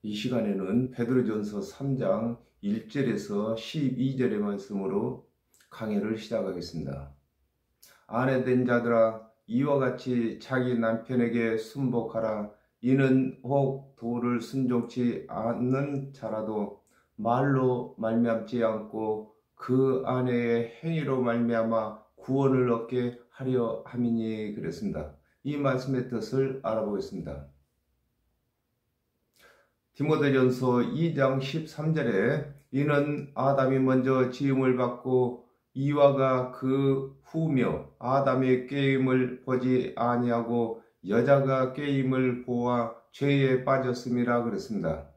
이 시간에는 베드로전서 3장 1절에서 12절의 말씀으로 강해를 시작하겠습니다. 아내된 자들아 이와 같이 자기 남편에게 순복하라. 이는 혹 도를 순종치 않는 자라도 말로 말미암지 않고 그 아내의 행위로 말미암아 구원을 얻게 하려 함이니 그랬습니다. 이 말씀의 뜻을 알아보겠습니다. 디모데전서 2장 13절에 이는 아담이 먼저 지음을 받고 이와가 그 후며 아담의 깨임을 보지 아니하고 여자가 깨임을 보아 죄에 빠졌음이라 그랬습니다.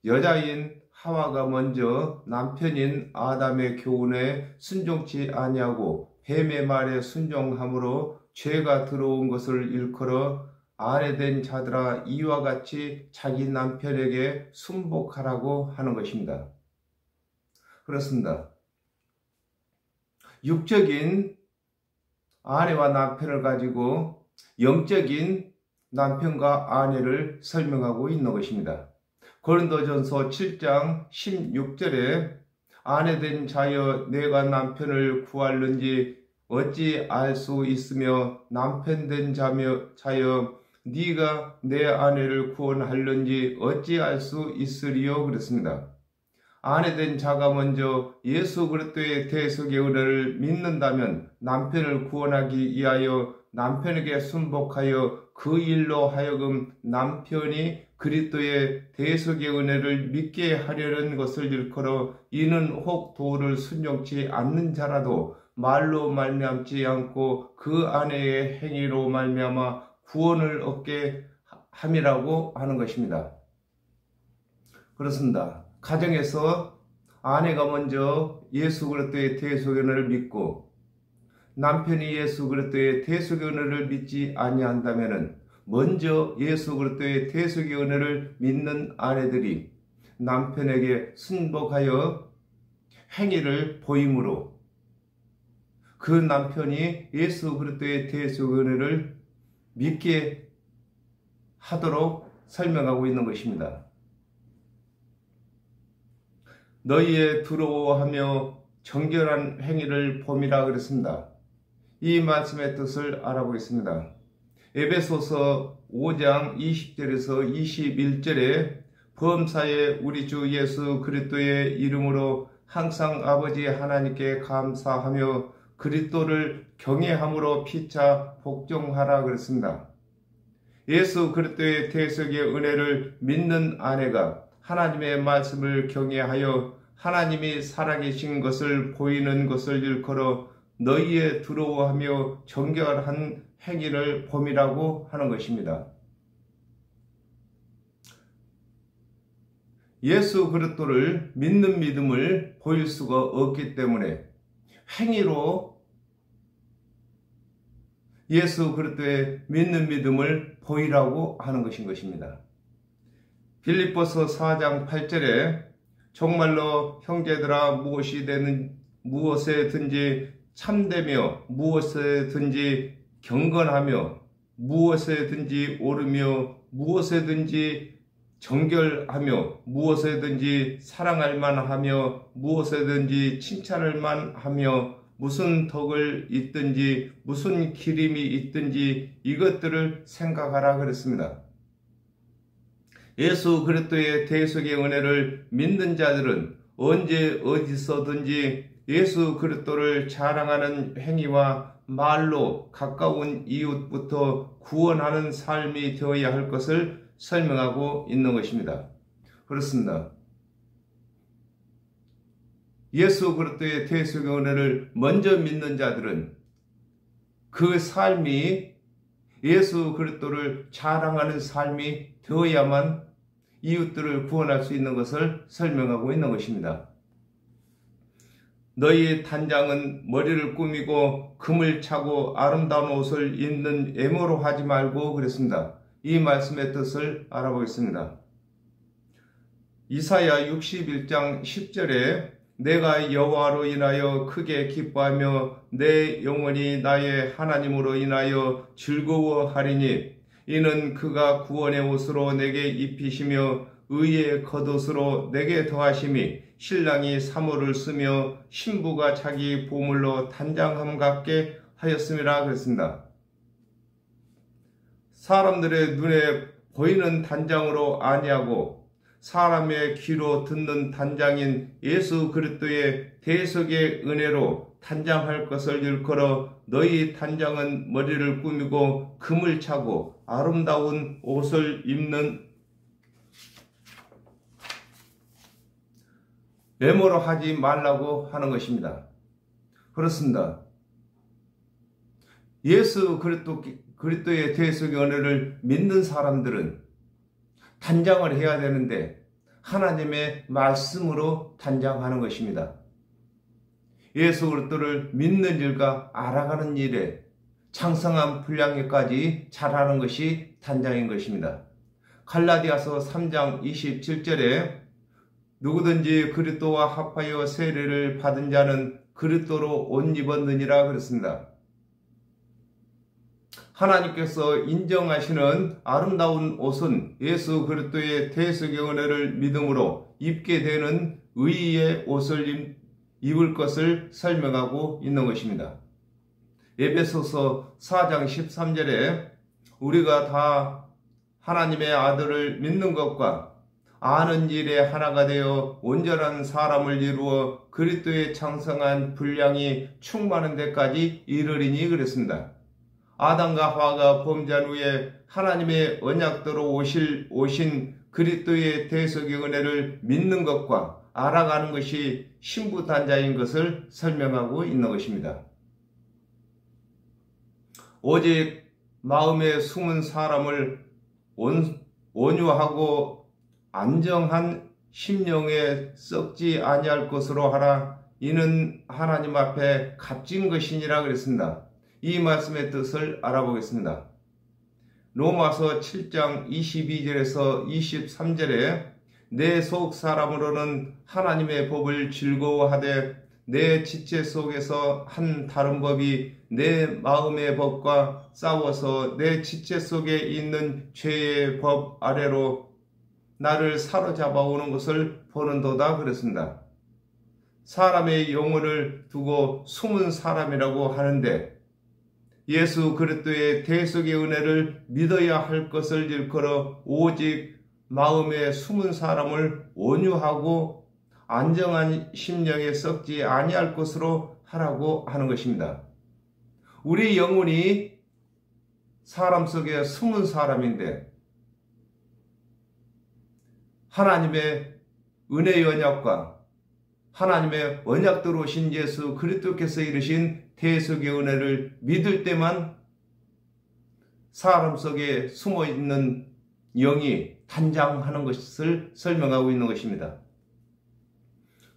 여자인 하와가 먼저 남편인 아담의 교훈에 순종치 아니하고 뱀의 말에 순종함으로 죄가 들어온 것을 일컬어 아내된 자들아 이와 같이 자기 남편에게 순복하라고 하는 것입니다. 그렇습니다. 육적인 아내와 남편을 가지고 영적인 남편과 아내를 설명하고 있는 것입니다. 고린도전서 7장 16절에 아내된 자여 내가 남편을 구할는지 어찌 알 수 있으며 남편된 자여 네가 내 아내를 구원할는지 어찌 알 수 있으리요 그랬습니다. 아내된 자가 먼저 예수 그리스도의 대속의 은혜를 믿는다면 남편을 구원하기 위하여 남편에게 순복하여 그 일로 하여금 남편이 그리스도의 대속의 은혜를 믿게 하려는 것을 일컬어 이는 혹 도를 순종치 않는 자라도 말로 말미암지 않고 그 아내의 행위로 말미암아 구원을 얻게 함이라고 하는 것입니다. 그렇습니다. 가정에서 아내가 먼저 예수 그리스도의 대속의 은혜를 믿고 남편이 예수 그리스도의 대속의 은혜를 믿지 아니한다면은 먼저 예수 그리스도의 대속의 은혜를 믿는 아내들이 남편에게 순복하여 행위를 보임으로 그 남편이 예수 그리스도의 대속의 은혜를 믿게 하도록 설명하고 있는 것입니다. 너희의 두려워하며 정결한 행위를 봄이라 그랬습니다. 이 말씀의 뜻을 알아보겠습니다. 에베소서 5장 20절에서 21절에 범사에 우리 주 예수 그리스도의 이름으로 항상 아버지 하나님께 감사하며 그리스도를 경외함으로 피차 복종하라 그랬습니다. 예수 그리스도의 대속의 은혜를 믿는 아내가 하나님의 말씀을 경외하여 하나님이 살아계신 것을 보이는 것을 일컬어 너희의 두려워하며 정결한 행위를 봄이라고 하는 것입니다. 예수 그리스도를 믿는 믿음을 보일 수가 없기 때문에 행위로 예수 그리스도의 믿는 믿음을 보이라고 하는 것인 것입니다. 빌립보서 4장 8절에 정말로 형제들아 무엇에든지 참되며 무엇에든지 경건하며 무엇에든지 옳으며 무엇에든지 정결하며 무엇에든지 사랑할 만하며 무엇에든지 칭찬할 만하며 무슨 덕을 있든지 무슨 기림이 있든지 이것들을 생각하라 그랬습니다. 예수 그리스도의 대속의 은혜를 믿는 자들은 언제 어디서든지 예수 그리스도를 자랑하는 행위와 말로 가까운 이웃부터 구원하는 삶이 되어야 할 것을 설명하고 있는 것입니다. 그렇습니다. 예수 그리스도의 대속의 은혜를 먼저 믿는 자들은 그 삶이 예수 그리스도를 자랑하는 삶이 되어야만 이웃들을 구원할 수 있는 것을 설명하고 있는 것입니다. 너희 단장은 머리를 꾸미고 금을 차고 아름다운 옷을 입는 애모로 하지 말고 그랬습니다. 이 말씀의 뜻을 알아보겠습니다. 이사야 61장 10절에 내가 여호와로 인하여 크게 기뻐하며 내 영혼이 나의 하나님으로 인하여 즐거워하리니 이는 그가 구원의 옷으로 내게 입히시며 의의 겉옷으로 내게 더하심이 신랑이 사모를 쓰며 신부가 자기 보물로 단장함 같게 하였음이라 그랬습니다. 사람들의 눈에 보이는 단장으로 아니하고 사람의 귀로 듣는 단장인 예수 그리스도의 대속의 은혜로 단장할 것을 일컬어 너희 단장은 머리를 꾸미고 금을 차고 아름다운 옷을 입는 외모로 하지 말라고 하는 것입니다. 그렇습니다. 예수 그리스도의 대속의 은혜를 믿는 사람들은 단장을 해야 되는데 하나님의 말씀으로 단장하는 것입니다. 예수 그리스도를 믿는 일과 알아가는 일에 장성한 분량에까지 잘하는 것이 단장인 것입니다. 갈라디아서 3장 27절에 누구든지 그리스도와 합하여 세례를 받은 자는 그리스도로 옷 입었느니라 그랬습니다. 하나님께서 인정하시는 아름다운 옷은 예수 그리스도의 대속의 은혜를 믿음으로 입게 되는 의의 옷을 입을 것을 설명하고 있는 것입니다. 에베소서 4장 13절에 우리가 다 하나님의 아들을 믿는 것과 아는 일에 하나가 되어 온전한 사람을 이루어 그리스도의 장성한 분량이 충만한 데까지 이르리니 그랬습니다. 아담과 하와가 범죄한 후에 하나님의 언약대로 오신 그리스도의 대속의 은혜를 믿는 것과 알아가는 것이 신부단장인 것을 설명하고 있는 것입니다. 오직 마음에 숨은 사람을 온유하고 안정한 심령에 썩지 아니할 것으로 하라. 이는 하나님 앞에 값진 것이니라 그랬습니다. 이 말씀의 뜻을 알아보겠습니다. 로마서 7장 22절에서 23절에 내 속 사람으로는 하나님의 법을 즐거워하되 내 지체 속에서 한 다른 법이 내 마음의 법과 싸워서 내 지체 속에 있는 죄의 법 아래로 나를 사로잡아 오는 것을 보는도다 그랬습니다. 사람의 영혼을 두고 숨은 사람이라고 하는데 예수 그리스도의 대속의 은혜를 믿어야 할 것을 일컬어 오직 마음에 숨은 사람을 온유하고 안정한 심령에 썩지 아니할 것으로 하라고 하는 것입니다. 우리 영혼이 사람 속에 숨은 사람인데 하나님의 은혜의 언약과 하나님의 언약대로 오신 예수 그리스도께서 이루신 대속의 은혜를 믿을 때만 사람 속에 숨어있는 영이 단장하는 것을 설명하고 있는 것입니다.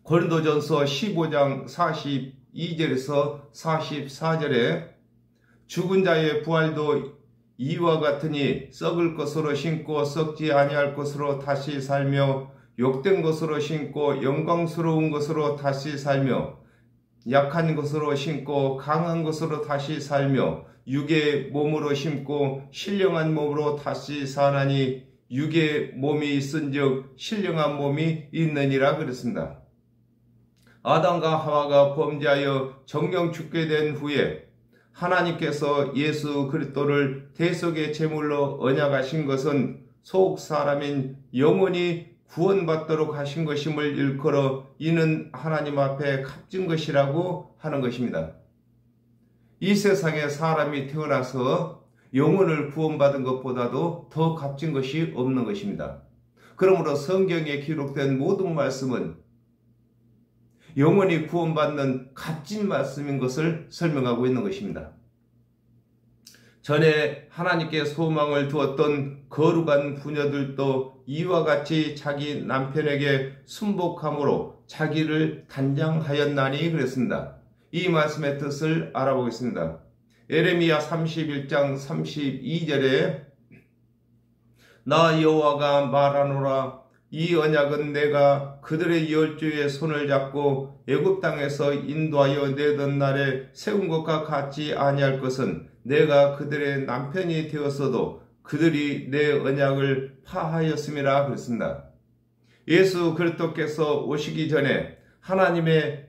고린도전서 15장 42절에서 44절에 죽은 자의 부활도 이와 같으니 썩을 것으로 신고 썩지 아니할 것으로 다시 살며 욕된 것으로 신고 영광스러운 것으로 다시 살며 약한 것으로 신고 강한 것으로 다시 살며 육의 몸으로 심고 신령한 몸으로 다시 사나니 육의 몸이 있은즉 신령한 몸이 있느니라 그랬습니다. 아담과 하와가 범죄하여 정령 죽게 된 후에 하나님께서 예수 그리스도를 대속의 제물로 언약하신 것은 속 사람인 영혼이 구원받도록 하신 것임을 일컬어 이는 하나님 앞에 값진 것이라고 하는 것입니다. 이 세상에 사람이 태어나서 영혼을 구원받은 것보다도 더 값진 것이 없는 것입니다. 그러므로 성경에 기록된 모든 말씀은 영혼이 구원받는 값진 말씀인 것을 설명하고 있는 것입니다. 전에 하나님께 소망을 두었던 거룩한 부녀들도 이와 같이 자기 남편에게 순복함으로 자기를 단장하였나니 그랬습니다. 이 말씀의 뜻을 알아보겠습니다. 에레미야 31장 32절에 나 여호와가 말하노라 이 언약은 내가 그들의 열조의 손을 잡고 애굽 땅에서 인도하여 내던 날에 세운 것과 같지 아니할 것은 내가 그들의 남편이 되었어도 그들이 내 언약을 파하였음이라 그랬습니다. 예수 그리스도께서 오시기 전에 하나님의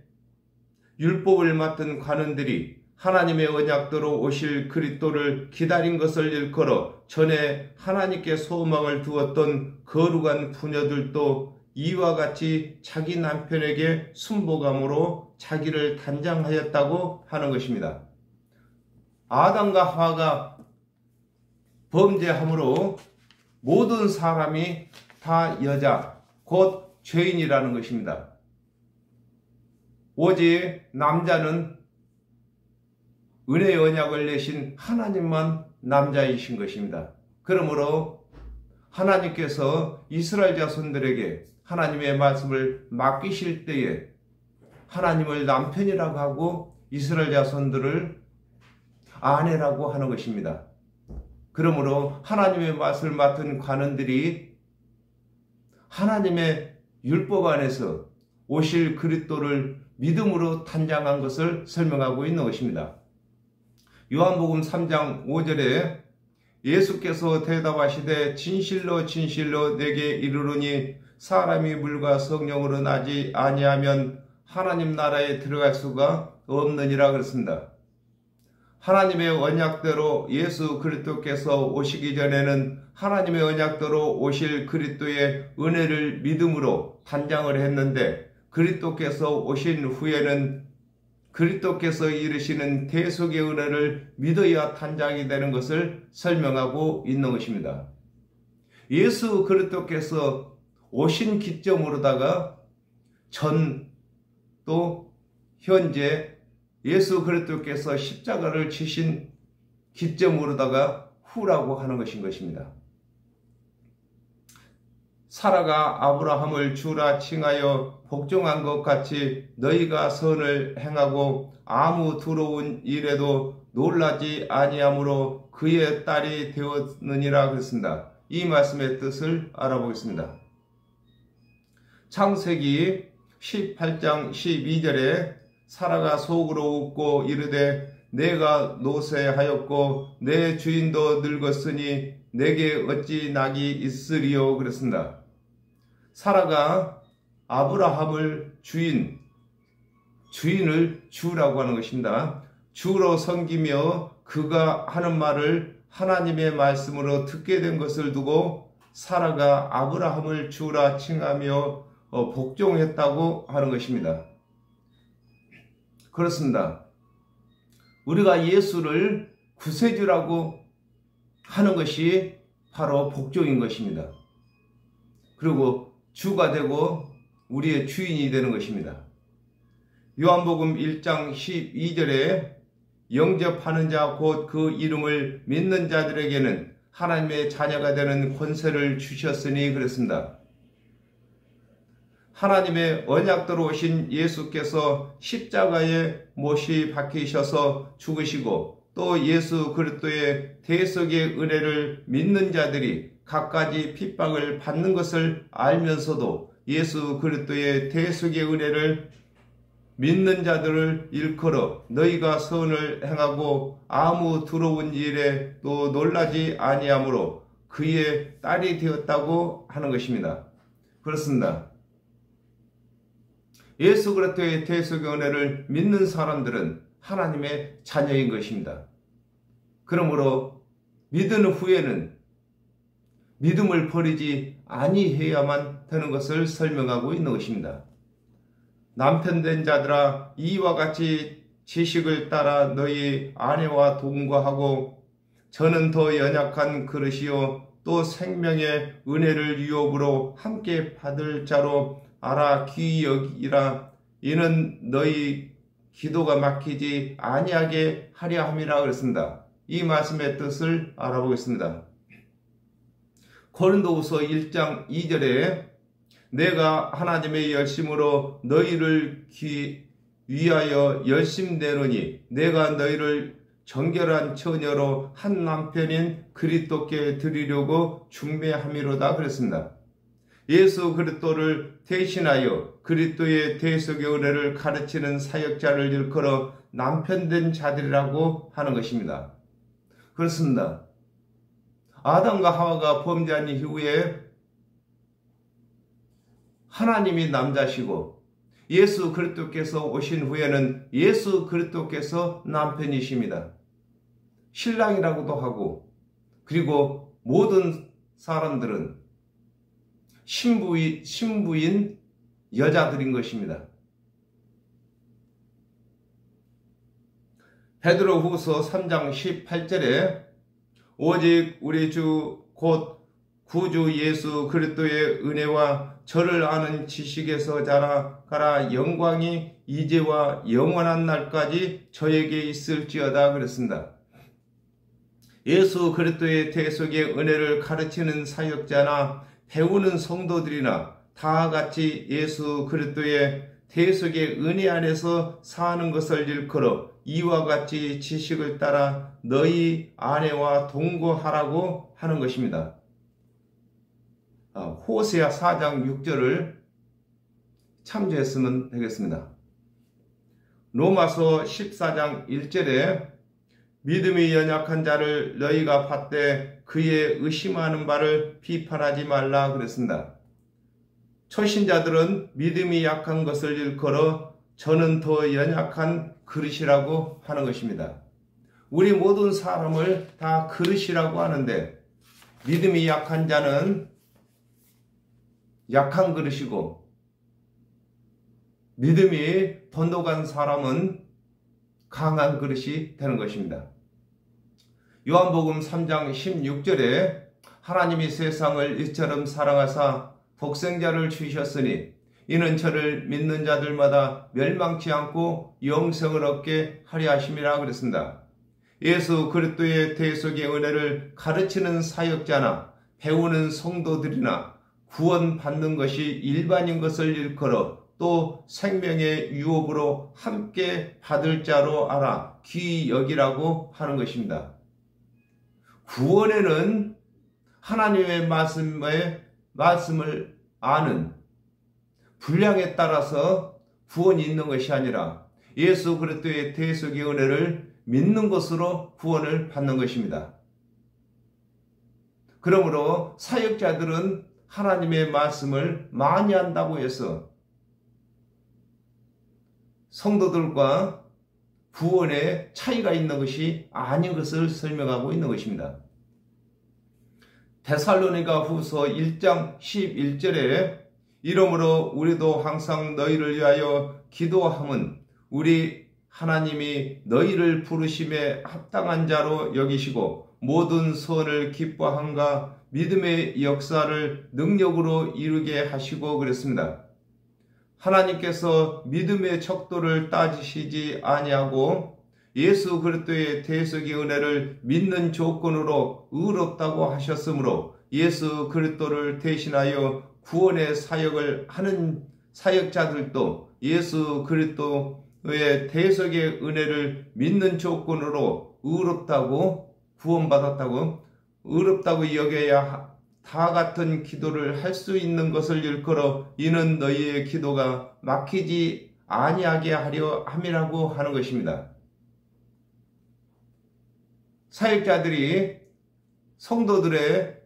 율법을 맡은 관원들이 하나님의 언약대로 오실 그리스도를 기다린 것을 일컬어 전에 하나님께 소망을 두었던 거룩한 부녀들도 이와 같이 자기 남편에게 순복함으로 자기를 단장하였다고 하는 것입니다. 아담과 하와가 범죄함으로 모든 사람이 다 여자, 곧 죄인이라는 것입니다. 오직 남자는 은혜의 언약을 내신 하나님만 남자이신 것입니다. 그러므로 하나님께서 이스라엘 자손들에게 하나님의 말씀을 맡기실 때에 하나님을 남편이라고 하고 이스라엘 자손들을 아내라고 하는 것입니다. 그러므로 하나님의 말씀을 맡은 관원들이 하나님의 율법 안에서 오실 그리스도를 믿음으로 단장한 것을 설명하고 있는 것입니다. 요한복음 3장 5절에 예수께서 대답하시되 진실로 진실로 내게 이르노니 사람이 물과 성령으로 나지 아니하면 하나님 나라에 들어갈 수가 없느니라 그랬습니다. 하나님의 언약대로 예수 그리스도께서 오시기 전에는 하나님의 언약대로 오실 그리스도의 은혜를 믿음으로 단장을 했는데 그리스도께서 오신 후에는 그리스도께서 이르시는 대속의 은혜를 믿어야 단장이 되는 것을 설명하고 있는 것입니다. 예수 그리스도께서 오신 기점으로다가 전 또 현재 예수 그리스도께서 십자가를 지신 기점으로다가 후라고 하는 것입니다. 사라가 아브라함을 주라 칭하여 복종한 것 같이 너희가 선을 행하고 아무 더러운 일에도 놀라지 아니하므로 그의 딸이 되었느니라 그랬습니다. 이 말씀의 뜻을 알아보겠습니다. 창세기 18장 12절에 사라가 속으로 웃고 이르되 내가 노쇠하였고 내 주인도 늙었으니 내게 어찌 낙이 있으리요 그랬습니다. 사라가 아브라함을 주인을 주라고 하는 것입니다. 주로 섬기며 그가 하는 말을 하나님의 말씀으로 듣게 된 것을 두고 사라가 아브라함을 주라 칭하며 복종했다고 하는 것입니다. 그렇습니다. 우리가 예수를 구세주라고 하는 것이 바로 복종인 것입니다. 그리고 주가 되고 우리의 주인이 되는 것입니다. 요한복음 1장 12절에 영접하는 자 곧 그 이름을 믿는 자들에게는 하나님의 자녀가 되는 권세를 주셨으니 그랬습니다. 하나님의 언약대로 오신 예수께서 십자가에 못이 박히셔서 죽으시고 또 예수 그리스도의 대속의 은혜를 믿는 자들이 갖가지 핍박을 받는 것을 알면서도 예수 그리스도의 대속의 은혜를 믿는 자들을 일컬어 너희가 선을 행하고 아무 더러운 일에 또 놀라지 아니하므로 그의 딸이 되었다고 하는 것입니다. 그렇습니다. 예수 그리스도의 대속의 은혜를 믿는 사람들은 하나님의 자녀인 것입니다. 그러므로 믿은 후에는 믿음을 버리지 아니해야만 되는 것을 설명하고 있는 것입니다. 남편된 자들아 이와 같이 지식을 따라 너희 아내와 동거하고 저는 더 연약한 그릇이요 또 생명의 은혜를 유업으로 함께 받을 자로 알아 귀히 여기라. 이는 너희 기도가 막히지 아니하게 하려 함이라 그랬습니다. 이 말씀의 뜻을 알아보겠습니다. 고린도후서 1장 2절에 내가 하나님의 열심으로 너희를 위하여 열심내노니 내가 너희를 정결한 처녀로 한 남편인 그리스도께 드리려고 중매함이로다 그랬습니다. 예수 그리스도를 대신하여 그리스도의 대속의 은혜를 가르치는 사역자를 일컬어 남편된 자들이라고 하는 것입니다. 그렇습니다. 아담과 하와가 범죄한 이후에 하나님이 남자시고 예수 그리스도께서 오신 후에는 예수 그리스도께서 남편이십니다. 신랑이라고도 하고, 그리고 모든 사람들은 신부인 여자들인 것입니다. 베드로후서 3장 18절에 오직 우리 주 곧 구주 예수 그리스도의 은혜와 저를 아는 지식에서 자라가라 영광이 이제와 영원한 날까지 저에게 있을지어다 그랬습니다. 예수 그리스도의 대속의 은혜를 가르치는 사역자나 배우는 성도들이나 다 같이 예수 그리스도의 대속의 은혜 안에서 사는 것을 일컬어 이와 같이 지식을 따라 너희 아내와 동거하라고 하는 것입니다. 호세아 4장 6절을 참조했으면 되겠습니다. 로마서 14장 1절에 믿음이 연약한 자를 너희가 받되 그의 의심하는 바를 비판하지 말라 그랬습니다. 초신자들은 믿음이 약한 것을 일컬어 저는 더 연약한 그릇이라고 하는 것입니다. 우리 모든 사람을 다 그릇이라고 하는데 믿음이 약한 자는 약한 그릇이고 믿음이 돈독한 사람은 강한 그릇이 되는 것입니다. 요한복음 3장 16절에 하나님이 세상을 이처럼 사랑하사 독생자를 주셨으니 이는 저를 믿는 자들마다 멸망치 않고 영생을 얻게 하려 하심이라 그랬습니다. 예수 그리스도의 대속의 은혜를 가르치는 사역자나 배우는 성도들이나 구원받는 것이 일반인 것을 일컬어 또 생명의 유업으로 함께 받을 자로 알아 귀히 여기라고 하는 것입니다. 구원에는 하나님의 말씀을 아는 분량에 따라서 구원이 있는 것이 아니라 예수 그리스도의 대속의 은혜를 믿는 것으로 구원을 받는 것입니다. 그러므로 사역자들은 하나님의 말씀을 많이 한다고 해서 성도들과 구원에 차이가 있는 것이 아닌 것을 설명하고 있는 것입니다. 데살로니가 후서 1장 11절에 이러므로 우리도 항상 너희를 위하여 기도함은 우리 하나님이 너희를 부르심에 합당한 자로 여기시고 모든 소원을 기뻐함과 믿음의 역사를 능력으로 이루게 하시고 그랬습니다. 하나님께서 믿음의 척도를 따지시지 아니하고 예수 그리스도의 대속의 은혜를 믿는 조건으로 의롭다고 하셨으므로 예수 그리스도를 대신하여 구원의 사역을 하는 사역자들도 예수 그리스도의 대속의 은혜를 믿는 조건으로 의롭다고 구원받았다고 의롭다고 여겨야 다 같은 기도를 할 수 있는 것을 일컬어 이는 너희의 기도가 막히지 아니하게 하려 함이라고 하는 것입니다. 사역자들이 성도들의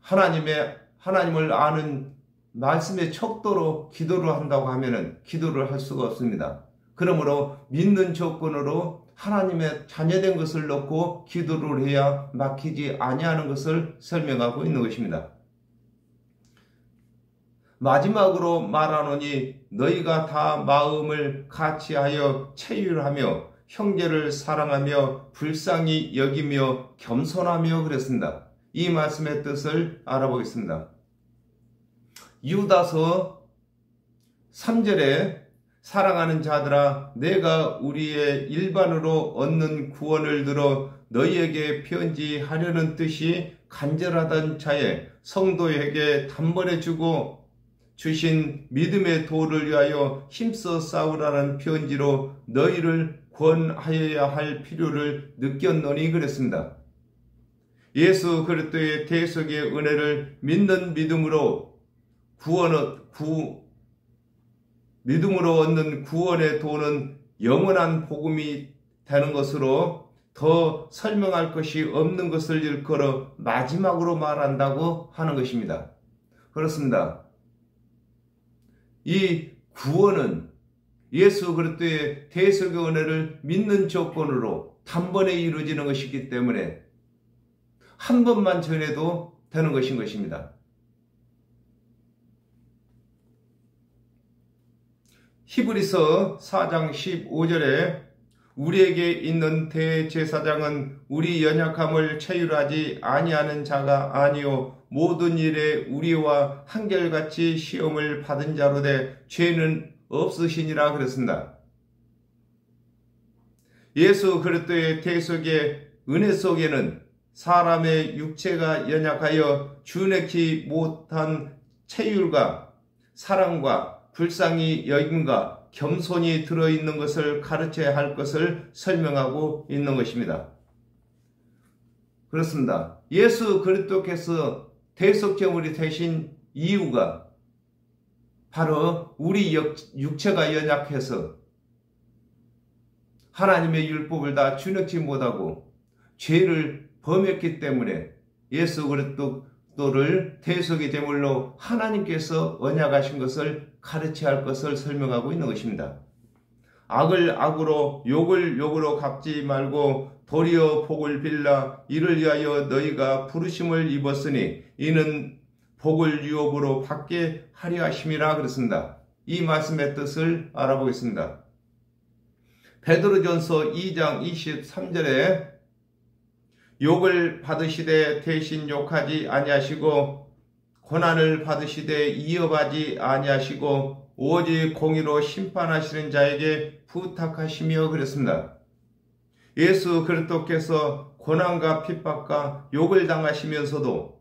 하나님을 아는 말씀의 척도로 기도를 한다고 하면은 기도를 할 수가 없습니다. 그러므로 믿는 조건으로 하나님의 자녀된 것을 놓고 기도를 해야 막히지 아니하는 것을 설명하고 있는 것입니다. 마지막으로 말하노니 너희가 다 마음을 같이하여 체휼하며 형제를 사랑하며 불쌍히 여기며 겸손하며 그랬습니다. 이 말씀의 뜻을 알아보겠습니다. 유다서 3절에 사랑하는 자들아 내가 우리의 일반으로 얻는 구원을 들어 너희에게 편지하려는 뜻이 간절하던 차에 성도에게 단번에 주신 믿음의 도를 위하여 힘써 싸우라는 편지로 너희를 권하여야 할 필요를 느꼈노니 그랬습니다. 예수 그리스도의 대속의 은혜를 믿는 믿음으로 얻는 구원의 도는 영원한 복음이 되는 것으로 더 설명할 것이 없는 것을 일컬어 마지막으로 말한다고 하는 것입니다. 그렇습니다. 이 구원은 예수 그리스도의 대속의 은혜를 믿는 조건으로 단번에 이루어지는 것이기 때문에 한 번만 전해도 되는 것인 것입니다. 히브리서 4장 15절에 우리에게 있는 대제사장은 우리 연약함을 체휼하지 아니하는 자가 아니요 모든 일에 우리와 한결같이 시험을 받은 자로되 죄는 없으시니라 그랬습니다. 예수 그리스도의 대속의 은혜 속에는 사람의 육체가 연약하여 준행치 못한 체휼과 사랑과 불쌍히 여김과 겸손이 들어있는 것을 가르쳐야 할 것을 설명하고 있는 것입니다. 그렇습니다. 예수 그리스도께서 대속제물이 되신 이유가 바로 우리 육체가 연약해서 하나님의 율법을 다 준행치 못하고 죄를 범했기 때문에 예수 그리스도를 대속의 제물로 하나님께서 언약하신 것을 가르쳐야 할 것을 설명하고 있는 것입니다. 악을 악으로 욕을 욕으로 갚지 말고 도리어 복을 빌라 이를 위하여 너희가 부르심을 입었으니 이는 복을 유업으로 받게 하려 하심이라 그랬습니다. 이 말씀의 뜻을 알아보겠습니다. 베드로전서 2장 23절에 욕을 받으시되 대신 욕하지 아니하시고 고난을 받으시되 이어하지 아니하시고 오직 공의로 심판하시는 자에게 부탁하시며 그랬습니다. 예수 그리스도께서 고난과 핍박과 욕을 당하시면서도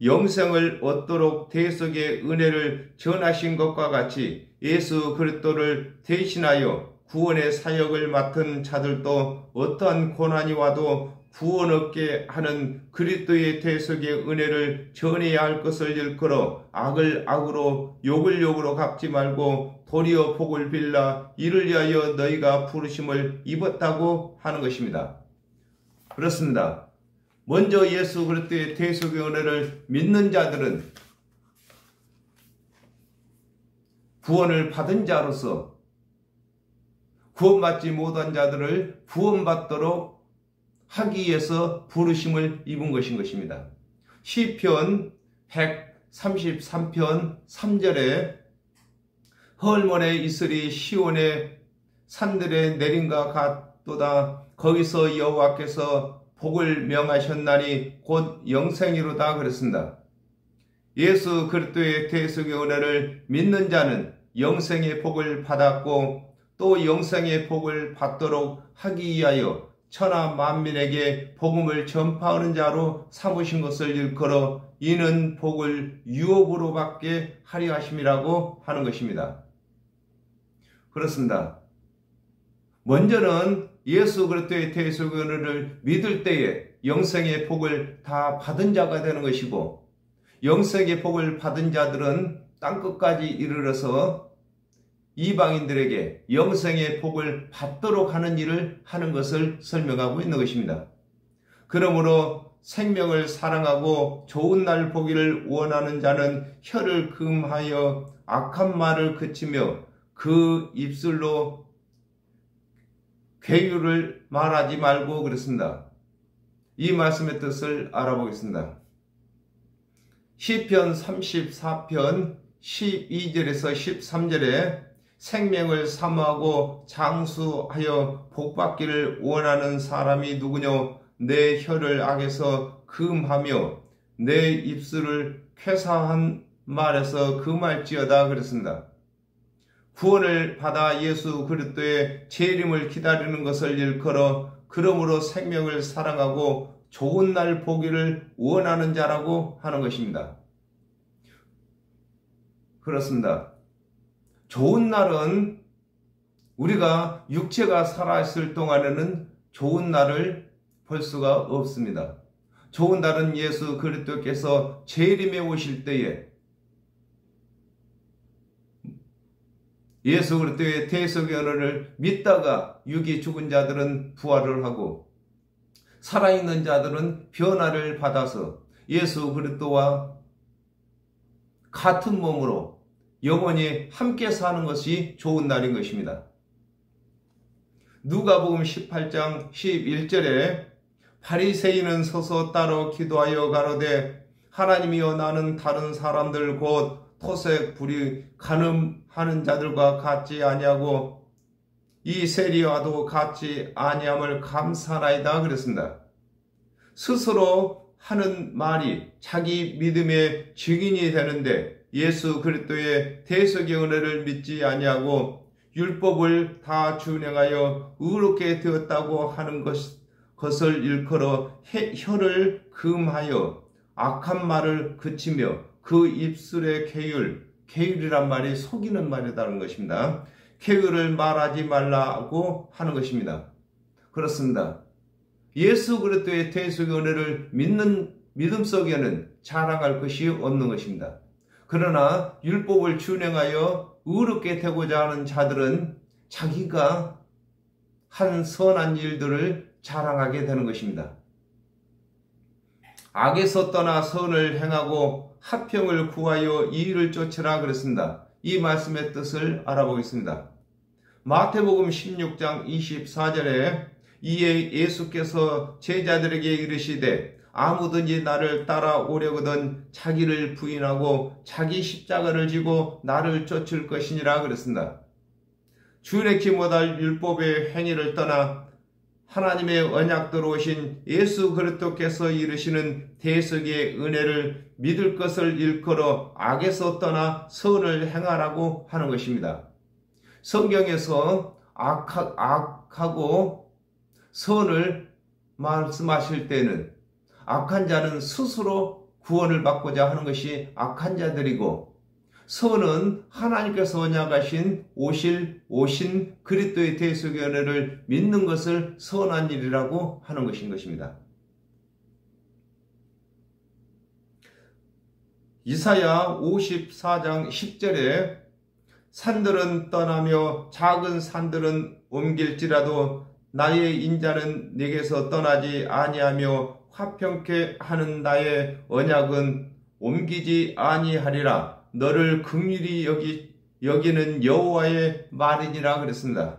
영생을 얻도록 대속의 은혜를 전하신 것과 같이 예수 그리스도를 대신하여 구원의 사역을 맡은 자들도 어떠한 고난이 와도 구원 얻게 하는 그리스도의 대속의 은혜를 전해야 할 것을 일컬어 악을 악으로 욕을 욕으로 갚지 말고 도리어 복을 빌라 이를 위하여 너희가 부르심을 입었다고 하는 것입니다. 그렇습니다. 먼저 예수 그리스도의 대속의 은혜를 믿는 자들은 구원을 받은 자로서 구원받지 못한 자들을 구원받도록 하기 위해서 부르심을 입은 것인 것입니다. 시편 133편 3절에 헐몬에 있으리 시온의 산들의 내림과 같도다. 거기서 여호와께서 복을 명하셨나니 곧 영생이로다 그랬습니다. 예수 그리스도의 대속의 은혜를 믿는 자는 영생의 복을 받았고 또 영생의 복을 받도록 하기 위하여 천하 만민에게 복음을 전파하는 자로 삼으신 것을 일컬어 이는 복을 유업으로 받게 하려 하심이라고 하는 것입니다. 그렇습니다. 먼저는 예수 그리스도의 대속의 은혜를 믿을 때에 영생의 복을 다 받은 자가 되는 것이고 영생의 복을 받은 자들은 땅끝까지 이르러서 이방인들에게 영생의 복을 받도록 하는 일을 하는 것을 설명하고 있는 것입니다. 그러므로 생명을 사랑하고 좋은 날 보기를 원하는 자는 혀를 금하여 악한 말을 그치며 그 입술로 괴유를 말하지 말고 그랬습니다. 이 말씀의 뜻을 알아보겠습니다. 시편 34편 12절에서 13절에 생명을 사모하고 장수하여 복받기를 원하는 사람이 누구뇨? 내 혀를 악에서 금하며 내 입술을 쾌사한 말에서 금할지어다 그랬습니다. 구원을 받아 예수 그리스도의 재림을 기다리는 것을 일컬어 그러므로 생명을 사랑하고 좋은 날 보기를 원하는 자라고 하는 것입니다. 그렇습니다. 좋은 날은 우리가 육체가 살아있을 동안에는 좋은 날을 볼 수가 없습니다. 좋은 날은 예수 그리스도께서 재림에 오실 때에 예수 그리스도의 대속의 은혜를 믿다가 육이 죽은 자들은 부활을 하고 살아있는 자들은 변화를 받아서 예수 그리스도와 같은 몸으로 영원히 함께 사는 것이 좋은 날인 것입니다. 누가복음 18장 11절에 바리새인은 서서 따로 기도하여 가로되 하나님이여 나는 다른 사람들 곧 토색 불이 간음하는 자들과 같지 아니하고 이 세리와도 같지 아니함을 감사하나이다 그랬습니다. 스스로 하는 말이 자기 믿음의 증인이 되는데 예수 그리스도의 대속의 은혜를 믿지 아니하고 율법을 다 준행하여 의롭게 되었다고 하는 것을 일컬어 혀를 금하여 악한 말을 그치며 그 입술의 계율이란 말이 속이는 말이라는 것입니다. 계율을 말하지 말라고 하는 것입니다. 그렇습니다. 예수 그리스도의 대속의 은혜를 믿는 믿음 속에는 자랑할 것이 없는 것입니다. 그러나 율법을 준행하여 의롭게 되고자 하는 자들은 자기가 한 선한 일들을 자랑하게 되는 것입니다. 악에서 떠나 선을 행하고 화평을 구하여 이의를 쫓으라 그랬습니다. 이 말씀의 뜻을 알아보겠습니다. 마태복음 16장 24절에 이에 예수께서 제자들에게 이르시되 아무든지 나를 따라오려거든 자기를 부인하고 자기 십자가를 지고 나를 쫓을 것이니라 그랬습니다. 주일에 못할 율법의 행위를 떠나 하나님의 언약대로 오신 예수 그리스도께서 이르시는 대속의 은혜를 믿을 것을 일컬어 악에서 떠나 선을 행하라고 하는 것입니다. 성경에서 악하고 선을 말씀하실 때는 악한 자는 스스로 구원을 받고자 하는 것이 악한 자들이고 선은 하나님께서 언약하신 오신 그리스도의 대속의 은혜를 믿는 것을 선한 일이라고 하는 것인 것입니다. 이사야 54장 10절에 산들은 떠나며 작은 산들은 옮길지라도 나의 인자는 내게서 떠나지 아니하며 화평케 하는 나의 언약은 옮기지 아니하리라. 너를 긍휼히 여기는 여호와의 말이니라 그랬습니다.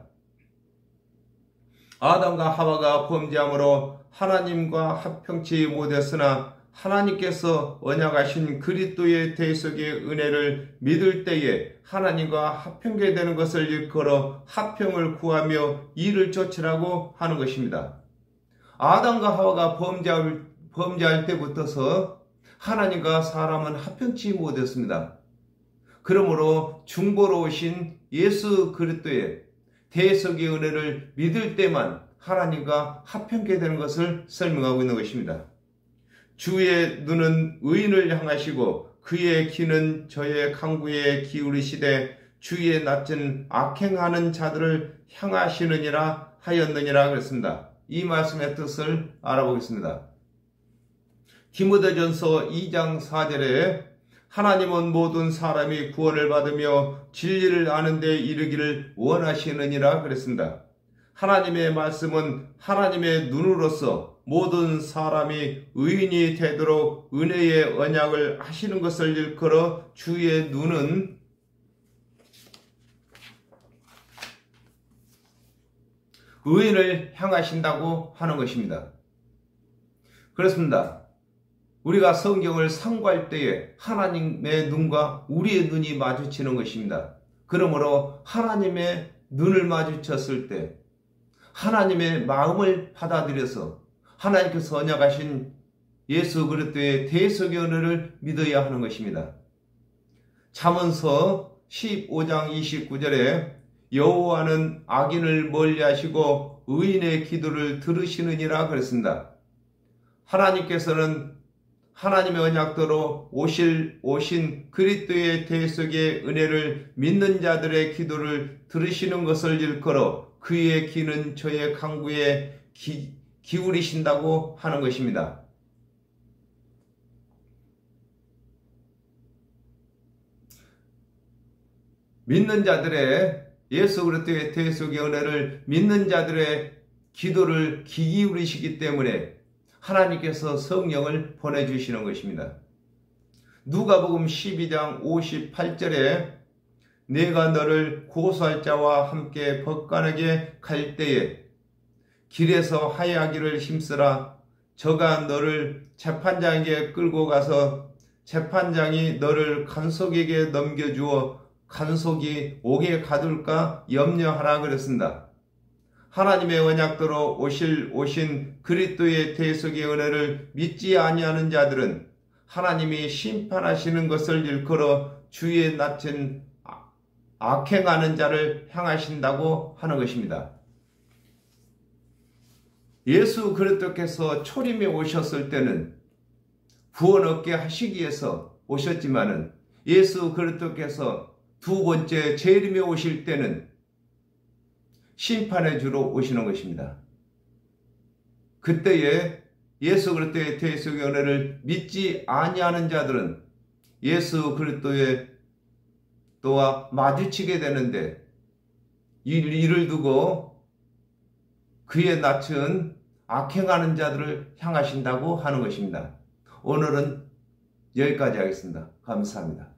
아담과 하와가 범죄함으로 하나님과 화평치 못했으나 하나님께서 언약하신 그리스도의 대속의 은혜를 믿을 때에 하나님과 화평케 되는 것을 일컬어 화평을 구하며 이를 쫓으라고 하는 것입니다. 아담과 하와가 범죄할 때부터서 하나님과 사람은 화평치 못했습니다. 그러므로 중보로 오신 예수 그리스도의 대속의 은혜를 믿을 때만 하나님과 화평케 되는 것을 설명하고 있는 것입니다. 주의 눈은 의인을 향하시고 그의 귀는 저의 강구에 기울이시되 주의 낯은 악행하는 자들을 향하시느니라 하였느니라 그랬습니다. 이 말씀의 뜻을 알아보겠습니다. 디모데전서 2장 4절에 하나님은 모든 사람이 구원을 받으며 진리를 아는 데 이르기를 원하시느니라 그랬습니다. 하나님의 말씀은 하나님의 눈으로서 모든 사람이 의인이 되도록 은혜의 언약을 하시는 것을 일컬어 주의 눈은 의인을 향하신다고 하는 것입니다. 그렇습니다. 우리가 성경을 상고할 때에 하나님의 눈과 우리의 눈이 마주치는 것입니다. 그러므로 하나님의 눈을 마주쳤을 때 하나님의 마음을 받아들여서 하나님께서 언약하신 예수 그리스도의 대속의 은혜를 믿어야 하는 것입니다. 잠언서 15장 29절에 여호와는 악인을 멀리하시고 의인의 기도를 들으시느니라 그랬습니다. 하나님께서는 하나님의 언약대로 오신 그리스도의 대속의 은혜를 믿는 자들의 기도를 들으시는 것을 일컬어 그의 귀는 저의 강구에 기울이신다고 하는 것입니다. 믿는 자들의 예수 그리스도의 대속의 은혜를 믿는 자들의 기도를 귀 기울이시기 때문에 하나님께서 성령을 보내주시는 것입니다. 누가복음 12장 58절에 내가 너를 고소할 자와 함께 법관에게 갈 때에 길에서 하야하기를 힘쓰라. 저가 너를 재판장에게 끌고 가서 재판장이 너를 간속에게 넘겨주어 간속이 옥에 가둘까 염려하라 그랬습니다. 하나님의 언약대로 오신 그리스도의 대속의 은혜를 믿지 아니하는 자들은 하나님이 심판하시는 것을 일컬어 주의 낯은 악행하는 자를 향하신다고 하는 것입니다. 예수 그리스도께서 초림에 오셨을 때는 구원 얻게 하시기 위해서 오셨지만은 예수 그리스도께서 두 번째 재림에 오실 때는 심판의 주로 오시는 것입니다. 그때에 예수 그리스도의 대속의 은혜를 믿지 아니하는 자들은 예수 그리스도의 또한 마주치게 되는데 이를 두고 그의 낯은 악행하는 자들을 향하신다고 하는 것입니다. 오늘은 여기까지 하겠습니다. 감사합니다.